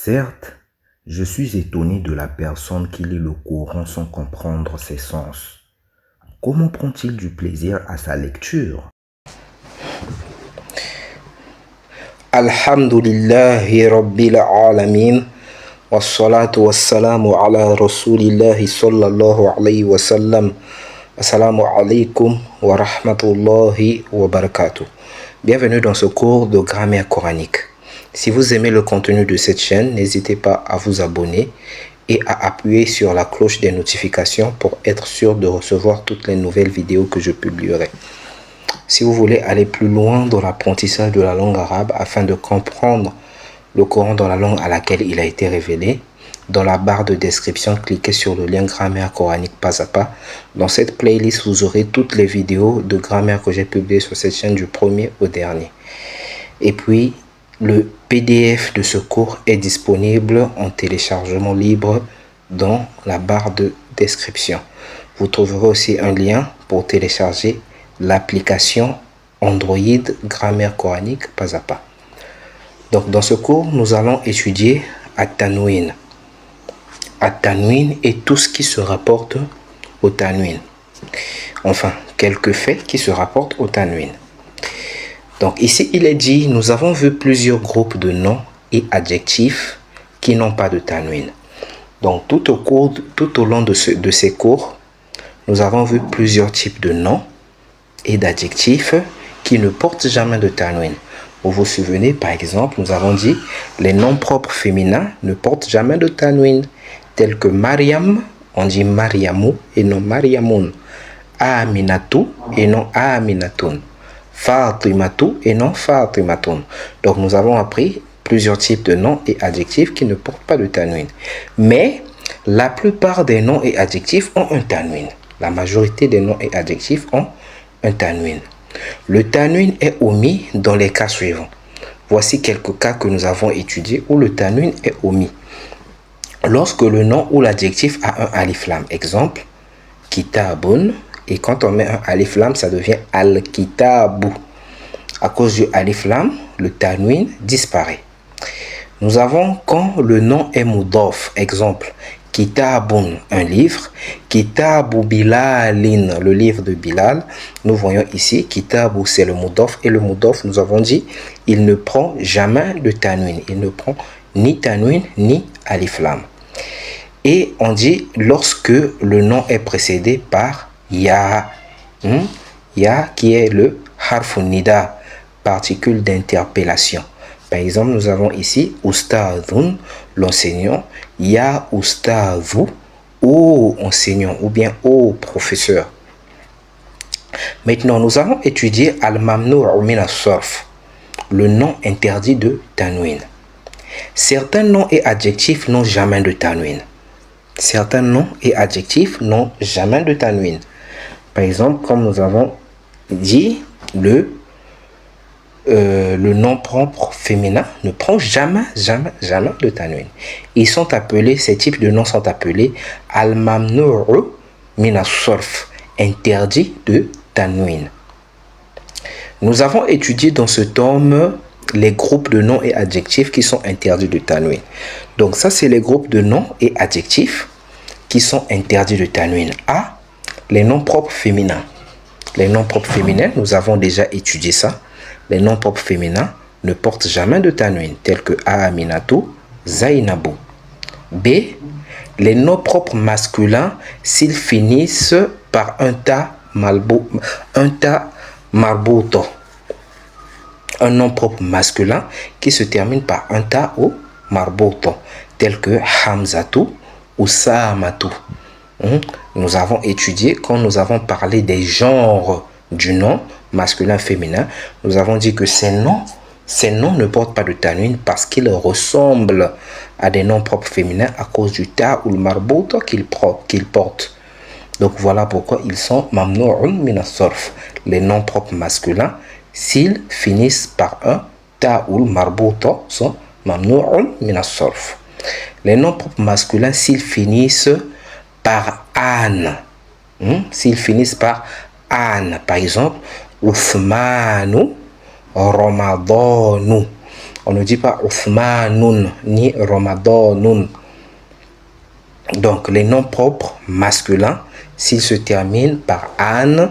Certes, je suis étonné de la personne qui lit le Coran sans comprendre ses sens. Comment prend-il du plaisir à sa lecture? Alhamdulillahi Rabbil Alamin. Wassalatu wassalamu ala Rasulillahi sallallahu alayhi wa sallam. Assalamu alaikum wa rahmatullahi wa barakatuh. Bienvenue dans ce cours de grammaire coranique. Si vous aimez le contenu de cette chaîne, n'hésitez pas à vous abonner et à appuyer sur la cloche des notifications pour être sûr de recevoir toutes les nouvelles vidéos que je publierai. Si vous voulez aller plus loin dans l'apprentissage de la langue arabe afin de comprendre le Coran dans la langue à laquelle il a été révélé, dans la barre de description, cliquez sur le lien grammaire coranique pas à pas. Dans cette playlist, vous aurez toutes les vidéos de grammaire que j'ai publiées sur cette chaîne du premier au dernier. Et puis, le PDF de ce cours est disponible en téléchargement libre dans la barre de description. Vous trouverez aussi un lien pour télécharger l'application Android grammaire coranique pas à pas. Donc dans ce cours, nous allons étudier At-Tanwin. At-Tanwin et tout ce qui se rapporte au Tanwin. Enfin, quelques faits qui se rapportent au Tanwin. Donc ici, il est dit, nous avons vu plusieurs groupes de noms et adjectifs qui n'ont pas de Tanwin. Donc tout au long de ces cours, nous avons vu plusieurs types de noms et d'adjectifs qui ne portent jamais de Tanwin. Vous vous souvenez, par exemple, nous avons dit les noms propres féminins ne portent jamais de Tanwin, tels que Mariam, on dit Mariamou et non Mariamoun, Aminatu et non Aminatoun, Fatimatu et non Fatimatoun. Donc nous avons appris plusieurs types de noms et adjectifs qui ne portent pas de Tanwin. Mais la plupart des noms et adjectifs ont un Tanwin. La majorité des noms et adjectifs ont un Tanwin. Le Tanwin est omis dans les cas suivants. Voici quelques cas que nous avons étudiés où le Tanwin est omis. Lorsque le nom ou l'adjectif a un alif lam, exemple, kitabun, et quand on met un alif lam, ça devient al-kitabu. À cause du alif lam, le Tanwin disparaît. Nous avons quand le nom est mudaf, exemple, Kitabun, un livre, Kitabu Bilalin, le livre de Bilal. Nous voyons ici, Kitabu, c'est le mudaf, et le mudaf, nous avons dit, il ne prend jamais de Tanwin. Il ne prend ni Tanwin, ni alif lam. Et on dit, lorsque le nom est précédé par Ya, Ya qui est le harfun nida, particule d'interpellation. Par exemple, nous avons ici Ustadhun, l'enseignant, Ya Ustadhu, ô enseignant, ou bien ô professeur. Maintenant, nous allons étudier Al-Mamnu'u min as-sarf, le nom interdit de Tanwin. Certains noms et adjectifs n'ont jamais de Tanwin. Certains noms et adjectifs n'ont jamais de Tanwin. Par exemple, comme nous avons dit, le nom propre féminin ne prend jamais de Tanwin. Ces types de noms sont appelés al-mamnu'u min as-sarf, interdit de Tanwin. Nous avons étudié dans ce tome les groupes de noms et adjectifs qui sont interdits de Tanwin. Donc ça, c'est les groupes de noms et adjectifs qui sont interdits de Tanwin. A, les noms propres féminins. Les noms propres féminins, nous avons déjà étudié ça. Les noms propres féminins ne portent jamais de Tanwin, tels que Aminatu, Zainabu. B, les noms propres masculins, s'ils finissent par un ta marbuto. Un nom propre masculin qui se termine par un ta ou marbuto, tel que Hamzatu ou Saamatu. Nous avons étudié quand nous avons parlé des genres du nom masculin-féminin. Nous avons dit que ces noms ne portent pas de Tanwin parce qu'ils ressemblent à des noms propres féminins à cause du ta ou le marbuto qu'ils portent. Donc voilà pourquoi ils sont mamnu'un min as-sarf. Les noms propres masculins, s'ils finissent par un ta ou le marbuto, sont mamnu'un min as-sarf. Les noms propres masculins, s'ils finissent par an, s'ils finissent par an, par exemple, Uthmanu, Ramadanu. On ne dit pas Uthmanun ni Ramadanun. Donc, les noms propres masculins, s'ils se terminent par an,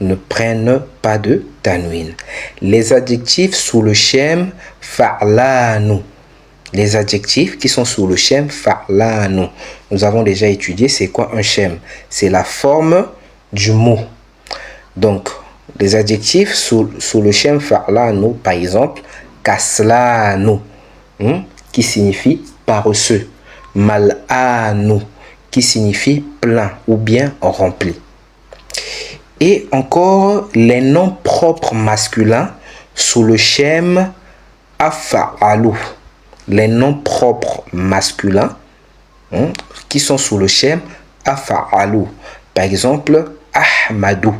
ne prennent pas de tanwin. Les adjectifs sous le schème fa'lanu. Les adjectifs qui sont sous le schème fa'lanu. Nous avons déjà étudié c'est quoi un schème. C'est la forme du mot. Donc, les adjectifs sous le schème fa'lanu, par exemple, kaslanu, qui signifie paresseux. Mal'anu, qui signifie plein ou bien rempli. Et encore les noms propres masculins sous le schème afa'alu. Les noms propres masculins qui sont sous le schème afa'alu. Par exemple, Ahmadou.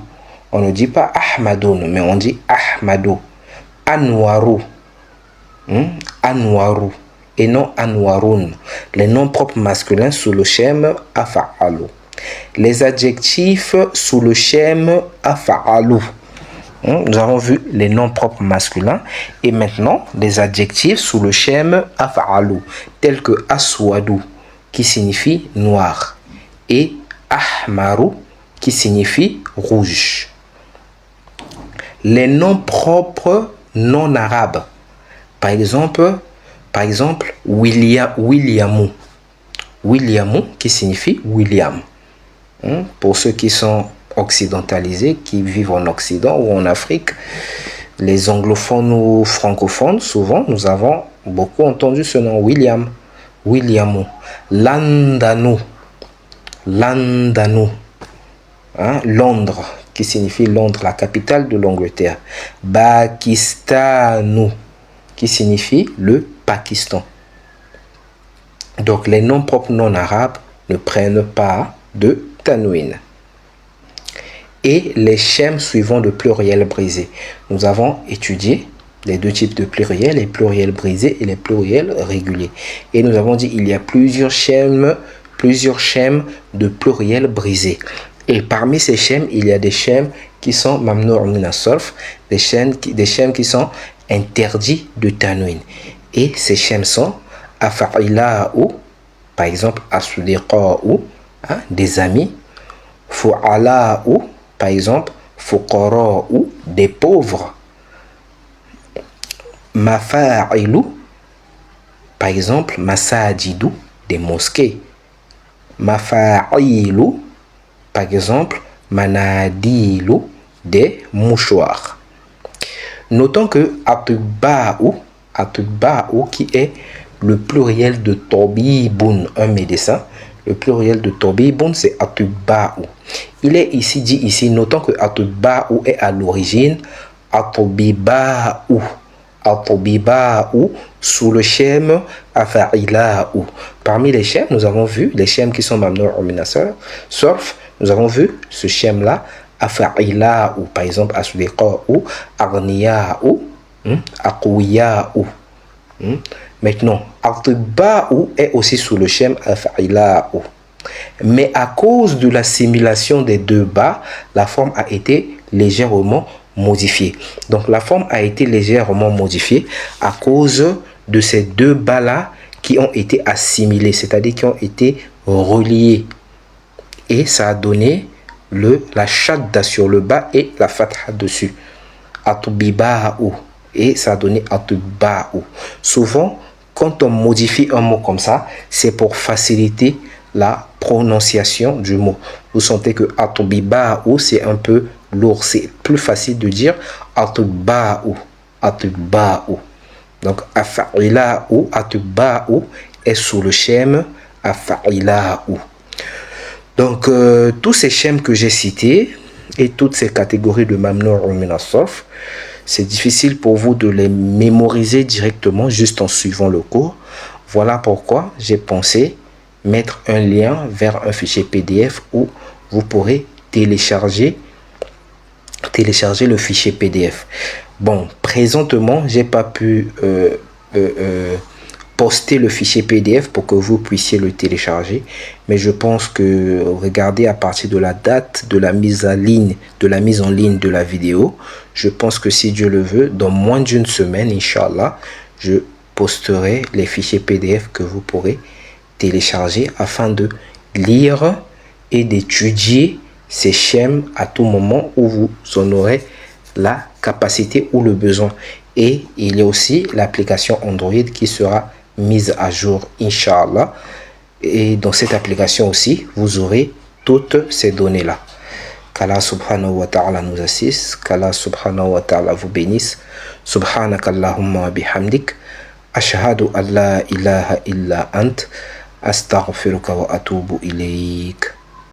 On ne dit pas Ahmadoun, mais on dit Ahmadou. Anwaru. Anwaru. Et non Anwarun. Les noms propres masculins sous le schème afa'alu. Les adjectifs sous le schème afa'alu. Nous avons vu les noms propres masculins et maintenant les adjectifs sous le schème afa'alu, tels que aswadou qui signifie noir et ahmaru qui signifie rouge. Les noms propres non arabes, par exemple Williamou. Williamou qui signifie William. Pour ceux qui sont occidentalisés, qui vivent en Occident ou en Afrique, les anglophones ou francophones, souvent nous avons beaucoup entendu ce nom William. Williamou. Landanou. Landanou. Londres qui signifie Londres, la capitale de l'Angleterre. Pakistanou qui signifie le Pakistan. Donc les noms propres non arabes ne prennent pas de tanwin. Et les schèmes suivants de pluriel brisé. Nous avons étudié les deux types de pluriels, les pluriels brisés et les pluriels réguliers. Et nous avons dit il y a plusieurs schèmes de pluriel brisé. Et parmi ces schèmes, il y a des schèmes qui sont mamnou' min as-sarf, des schèmes qui sont interdits de tanwin. Et ces schèmes sont afa'ila'u, par exemple asudiqa'u, des amis, fu'ala'u, par exemple fuqara'u, des pauvres, mafa'ilu, par exemple masajidu, des mosquées, mafa'ilu, par exemple manadilu, des mouchoirs. Notons que atba'u qui est le pluriel de tabibun, un médecin, le pluriel de tabibun c'est atba'u. Il est ici dit ici, notons que atba'u est à l'origine atbiba'u. Atbiba'u sous le schème afa'ila'u. Parmi les schèmes, nous avons vu les schèmes qui sont mamnou' min as-sarf. Nous avons vu ce schème là afa'ila'u, par exemple asdiqa'u, aghniya'u, aqwiya'u. Maintenant, atba'u est aussi sous le schème afa'ila'u. Mais à cause de l'assimilation des deux bas, la forme a été légèrement modifiée. Donc la forme a été légèrement modifiée à cause de ces deux bas là qui ont été assimilés, c'est-à-dire qui ont été reliés. Et ça a donné la shadda sur le bas et la fatha dessus. Atbiba'u. Et ça a donné atba'u. Souvent, quand on modifie un mot comme ça, c'est pour faciliter la prononciation du mot. Vous sentez que atbiba'u c'est un peu lourd, c'est plus facile de dire atba'u. Atba'u. Donc afa'ila'u, atba'u est sous le schème afa'ila'u. Donc tous ces schèmes que j'ai cités et toutes ces catégories de mamnou' min as-sarf, c'est difficile pour vous de les mémoriser directement juste en suivant le cours. Voilà pourquoi j'ai pensé mettre un lien vers un fichier PDF où vous pourrez télécharger le fichier PDF. Bon, présentement, j'ai pas pu poster le fichier PDF pour que vous puissiez le télécharger, mais je pense que regardez à partir de la date de la mise en ligne de la vidéo, je pense que si Dieu le veut, dans moins d'une semaine, Inch'Allah, je posterai les fichiers PDF que vous pourrez télécharger afin de lire et d'étudier ces schèmes à tout moment où vous en aurez la capacité ou le besoin. Et il y a aussi l'application Android qui sera mise à jour, Inch'Allah. Et dans cette application aussi, vous aurez toutes ces données-là. Qu'Allah subhanahu wa ta'ala nous assiste, qu'Allah subhanahu wa ta'ala vous bénisse. Subhanakallahumma wa bihamdik. Ashhadu an la ilaha illa ant. Astaghfiruka wa atubu ilayk.